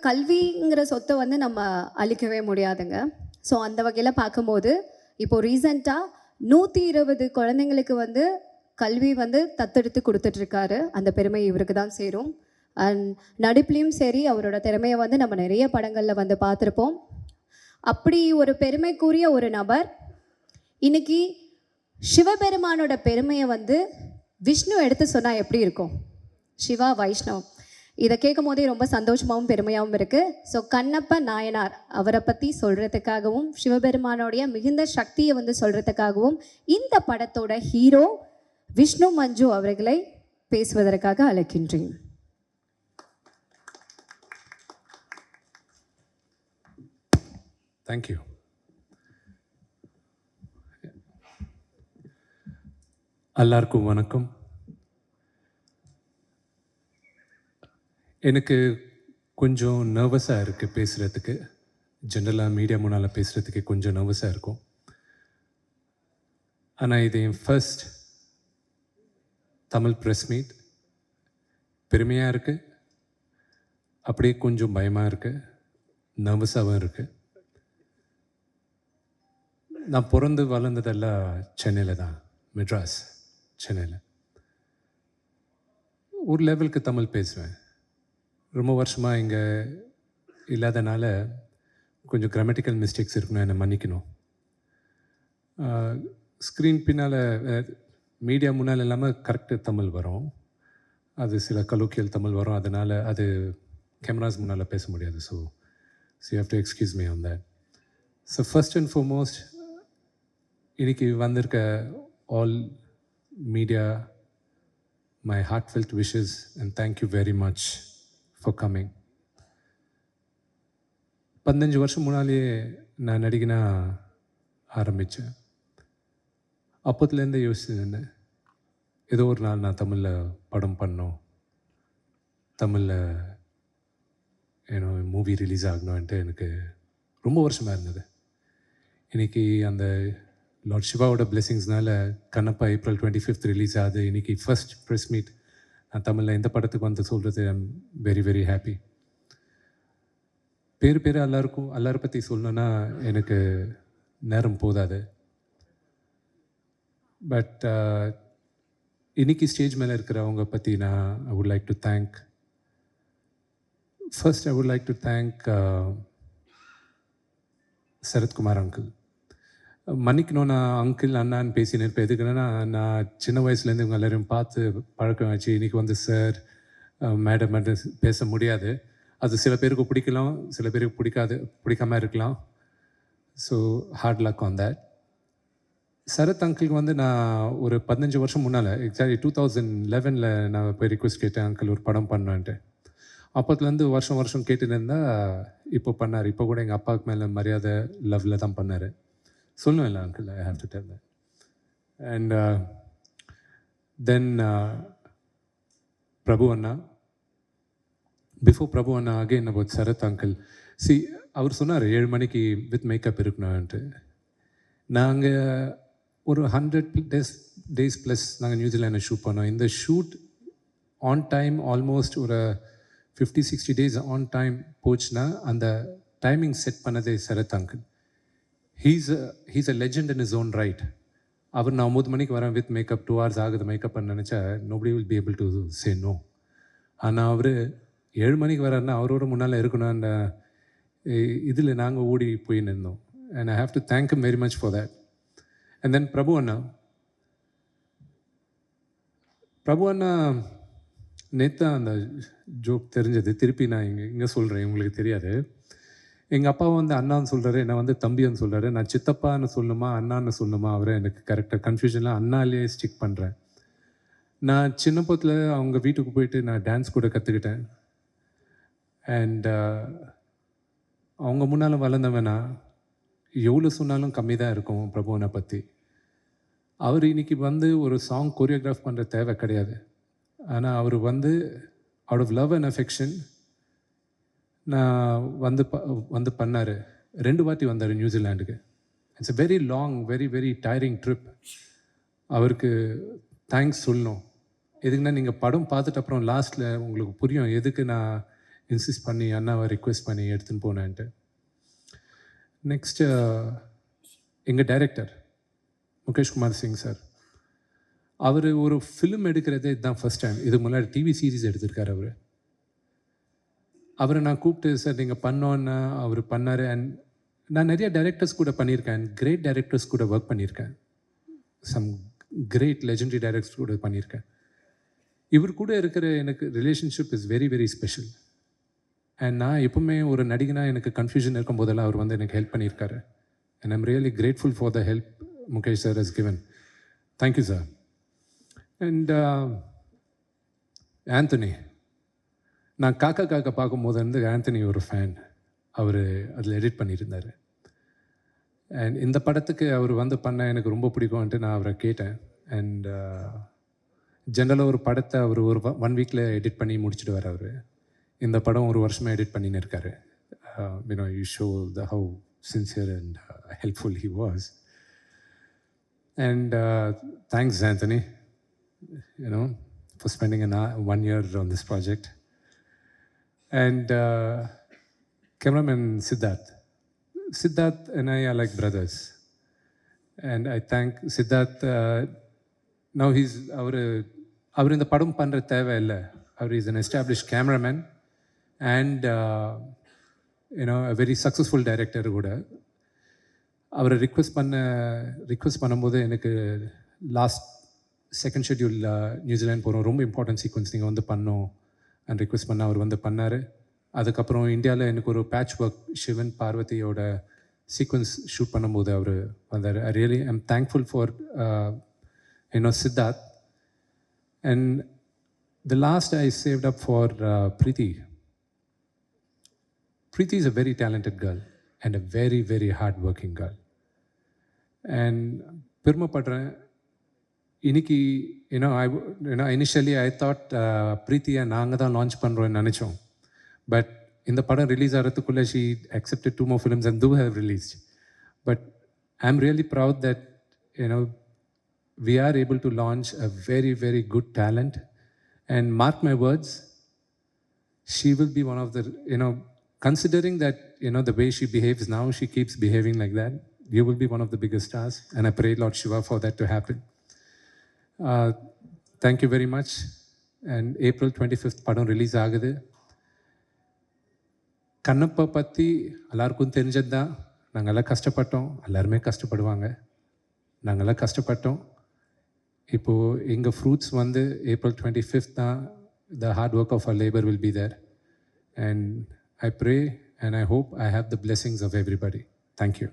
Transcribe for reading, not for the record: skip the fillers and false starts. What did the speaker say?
கல்விங்கிற சொத்தை வந்து நம்ம அழிக்கவே முடியாதுங்க. ஸோ அந்த வகையில் பார்க்கும்போது இப்போது ரீசெண்டாக 120 குழந்தைங்களுக்கு வந்து கல்வி வந்து தத்தெடுத்து கொடுத்துட்ருக்காரு. அந்த பெருமை இவருக்கு தான் சேரும். அண்ட் நடிப்புலையும் சரி அவரோட திறமையை வந்து நம்ம நிறைய படங்களில் வந்து பார்த்துருப்போம். அப்படி ஒரு பெருமைக்குரிய ஒரு நபர் இன்னைக்கு சிவபெருமானோட பெருமையை வந்து விஷ்ணு எடுத்து சொன்னால் எப்படி இருக்கும்? சிவா வைஷ்ணவ் இதை கேட்கும் போதே ரொம்ப சந்தோஷமாகவும் பெருமையாகவும் இருக்குது. ஸோ கண்ணப்ப நாயனார் அவரை பற்றி சொல்கிறதுக்காகவும் சிவபெருமானோடைய மிகுந்த சக்தியை வந்து சொல்கிறதுக்காகவும் இந்த படத்தோட ஹீரோ விஷ்ணு மஞ்சு அவர்களை பேசுவதற்காக அழைக்கின்றேன். தேங்க்யூ. எல்லாருக்கும் வணக்கம். எனக்கு கொஞ்சம் நர்வஸாக இருக்குது பேசுகிறதுக்கு. ஜென்ரலாக மீடியா முன்னால் பேசுகிறதுக்கு கொஞ்சம் நர்வஸாக இருக்கும். ஆனால் இது என் ஃபர்ஸ்ட் தமிழ் ப்ரெஸ் மீட். பெருமையாக இருக்குது, அப்படியே கொஞ்சம் பயமாக இருக்குது, நர்வஸாகவும் இருக்குது. நான் பிறந்து வளர்ந்ததெல்லாம் சென்னையில் தான், மெட்ராஸ் சென்னையில். ஒரு லெவலுக்கு தமிழ் பேசுவேன். ரொம்ப வருஷமாக இங்கே இல்லாதனால கொஞ்சம் கிராமட்டிக்கல் மிஸ்டேக்ஸ் இருக்கணும், என்னை மன்னிக்கணும். ஸ்க்ரீன் பின்னால் மீடியா முன்னால் இல்லாமல் கரெக்டு தமிழ் வரும், அது சில கலோக்கியல் தமிழ் வரும், அதனால் அது கேமராஸ் முன்னால் பேச முடியாது. So you have to excuse me on that. So first and foremost இன்னைக்கு வந்திருக்க all media, my heartfelt wishes and thank you very much for coming. 15 வருஷம் முன்னாலேயே நான் நடிகனா ஆரம்பித்தேன். அப்போத்துலேருந்தே யோசிச்சுருந்தேன், ஏதோ ஒரு நாள் நான் தமிழில் படம் பண்ணோம், தமிழில் மூவி ரிலீஸ் ஆகணும்ன்ட்டு எனக்கு ரொம்ப வருஷமாக இருந்தது. இன்றைக்கி அந்த லார்ட் சிவாவோட பிளெஸிங்ஸ்னால கண்ணப்பா April 25 ரிலீஸ் ஆகுது. இன்றைக்கி ஃபர்ஸ்ட் ப்ரெஸ் மீட் நான் தமிழில் இந்த படத்துக்கு வந்து சொல்கிறது ஐம் வெரி வெரி ஹாப்பி. பேர் எல்லாரை பற்றி சொல்லணுன்னா எனக்கு நேரம் போதாது. பட் இன்றைக்கி ஸ்டேஜ் மேலே இருக்கிறவங்க பற்றி நான் I would like to thank. First I would like to thank Sarathkumar uncle. மன்னிக்கணும், நான் அங்கிள் அண்ணான்னு பேசினேன். இப்போ எதுக்குன்னா, நான் சின்ன வயசுலேருந்து இவங்க எல்லோரையும் பார்த்து பழக்கம் வச்சு இன்றைக்கி வந்து சார் மேடம் பேச முடியாது. அது சில பேருக்கு பிடிக்கலாம், சில பேருக்கு பிடிக்காமல் இருக்கலாம். So hard luck on that. Sarath அங்கிளுக்கு வந்து நான் ஒரு 15 வருஷம் முன்னால், எக்ஸாக்ட்லி 2011 நான் போய் ரிக்வெஸ்ட் கேட்டேன், அங்கிள் ஒரு படம் பண்ணுவேன்ட்டு. அப்போத்துலேருந்து வருஷம் கேட்டுன்னு இருந்தால் இப்போ பண்ணார். இப்போ கூட எங்கள் அப்பாவுக்கு மேலே மரியாதை லவ்வில் தான் பண்ணார். சொல்லணும் இல்லை uncle, I have to tell that. And then Prabhu அண்ணா. பிஃபோர் பிரபு அண்ணா அகெயின் அபவுட் சரத் அங்கிள். அவர் சொன்னார் 7 மணிக்கு வித் மேக்கப் இருக்கணும்ன்ட்டு. நாங்கள் ஒரு 100 days ப்ளஸ் நாங்கள் நியூசிலாண்டில் ஷூட் பண்ணோம். இந்த ஷூட் ஆன் டைம் ஆல்மோஸ்ட் ஒரு 50-60 days ஆன் டைம் போச்சுன்னா அந்த டைமிங் செட் பண்ணதே Sarath uncle. He's a legend in his own right. அவர் நான் 9 மணிக்கு வரேன் வித் மேக்கப், 2 hours ஆகுது மேக்கப் பண்ண நினச்சா nobody will be able to say no. ஆனால் அவர் 7 மணிக்கு வராருன்னா அவரோட முன்னால் இருக்கணும். அந்த இதில் நாங்கள் ஓடி போய் நின்றோம். And I have to thank him very much for that. And then பிரபு அண்ணா நேற்று அந்த ஜோக் தெரிஞ்சது, திருப்பி நான் இங்கே சொல்கிறேன், உங்களுக்கு தெரியாது. எங்கள் அப்பா வந்து அண்ணான்னு சொல்கிறாரு, என்னை வந்து தம்பின்னு சொல்கிறாரு. நான் சித்தப்பான்னு சொல்லணுமா அண்ணான்னு சொல்லணுமா அவரை எனக்கு கரெக்டாக கன்ஃபியூஷனில் அண்ணாலேயே ஸ்டிக் பண்ணுறேன். நான் சின்ன பத்தில் அவங்க வீட்டுக்கு போயிட்டு நான் டான்ஸ் கூட கற்றுக்கிட்டேன். அண்ட் அவங்க முன்னால் வளர்ந்தவனா எவ்வளோ சொன்னாலும் கம்மி தான் இருக்கும் பிரபுவனை பற்றி. அவர் இன்றைக்கி வந்து ஒரு சாங் கொரியோகிராஃப் பண்ணுற தேவை கிடையாது. ஆனால் அவர் வந்து out of love and affection நான் வந்து பண்ணார். 2 வாட்டி வந்தார் நியூசிலாண்டுக்கு. It's a very long, very very tiring trip. அவருக்கு தேங்க்ஸ் சொல்லணும். எதுக்குன்னா, நீங்கள் படம் பார்த்துட்டு அப்புறம் லாஸ்ட்டில் உங்களுக்கு புரியும் எதுக்கு நான் இன்சிஸ்ட் பண்ணி அண்ணாவை ரிக்வெஸ்ட் பண்ணி எடுத்துன்னு போனேன்ட்டு. நெக்ஸ்ட்டு எங்கள் டைரக்டர் முகேஷ் குமார் சிங் சார், அவர் ஒரு ஃபிலிம் எடுக்கிறதே இதுதான் ஃபஸ்ட் டைம். இதுக்கு முன்னாடி டிவி சீரீஸ் எடுத்திருக்கார் அவர். அவரை நான் கூப்பிட்டு சார் நீங்கள் பண்ணோன்னா அவர் பண்ணார். அண்ட் நான் நிறைய டைரக்டர்ஸ் கூட பண்ணியிருக்கேன், கிரேட் டைரக்டர்ஸ் கூட ஒர்க் பண்ணியிருக்கேன், சம் கிரேட் லெஜெண்டரி டைரக்டர்ஸ் கூட பண்ணியிருக்கேன். இவர் கூட இருக்கிற எனக்கு relationship is very very special. And நான் எப்பவுமே ஒரு நடிகனாக எனக்கு கன்ஃபியூஷன் இருக்கும் போதெல்லாம் அவர் வந்து எனக்கு ஹெல்ப் பண்ணியிருக்காரு. And I'm really grateful for the help Mukesh sir has given. Thank you sir. And Anthony, நான் காக்கா காக்கா பார்க்கும்போது வந்து ஆந்தனி ஒரு ஃபேன். அவர் அதில் எடிட் பண்ணியிருந்தார். அண்ட் இந்த படத்துக்கு அவர் வந்து பண்ண எனக்கு ரொம்ப பிடிக்கும்ன்ட்டு நான் அவரை கேட்டேன். அண்ட் ஜென்ரலாக ஒரு படத்தை அவர் ஒரு 1 வீக்கில் எடிட் பண்ணி முடிச்சுடுவார். அவர் இந்த படம் ஒரு வருஷமாக எடிட் பண்ணின்னு இருக்காரு. You show the how sincere and helpful he was. And thanks Anthony, for spending 1 year on this project. And cameraman Siddharth and I are like brothers. And I thank Siddharth. Now he's அவர் இந்த படம் பண்ணுற தேவை இல்லை. அவர் is an established cameraman and a very successful director கூட. அவரை request பண்ணும்போது எனக்கு last second schedule New Zealand போகிறோம், ரொம்ப இம்பார்ட்டன்ட் சீக்வன்ஸ் நீங்கள் வந்து பண்ணோம் அண்ட் ரிக்வெஸ்ட் பண்ண அவர் வந்து பண்ணார். அதுக்கப்புறம் இந்தியாவில் எனக்கு ஒரு பேட்ச் ஒர்க் சிவன் பார்வதியோட சீக்வன்ஸ் ஷூட் பண்ணும்போது அவர் வந்தார். I really I'm thankful for Siddharth. And the last I saved up for Preeti. Preeti is a very talented girl and a very very hard working girl. And பெருமைப்படுறேன். இன்னைக்கு initially I thought பிரீத்தியை நாங்கள் தான் launch பண்ணுறோன்னு நினச்சோம். But இந்த படம் release ஆகிறதுக்குள்ளே she accepted 2 more films and do have released. But I'm really proud that we are able to launch a very very good talent. And mark my words, she will be one of the, considering that, the way she behaves now, she keeps behaving like that, you will be one of the biggest stars. And I pray Lord Shiva for that to happen. Thank you very much. And April 25th படம் release ஆகுது. கண்ணப்பா பற்றி எல்லாருக்கும் தெரிஞ்சது தான். நாங்கள்லாம் கஷ்டப்பட்டோம், எல்லாருமே கஷ்டப்படுவாங்க, நாங்கள்லாம் கஷ்டப்பட்டோம். இப்போது எங்கள் ஃப்ரூட்ஸ் வந்து April 25th தான். The hard work of our labor will be there. And I pray and I hope I have the blessings of everybody. Thank you.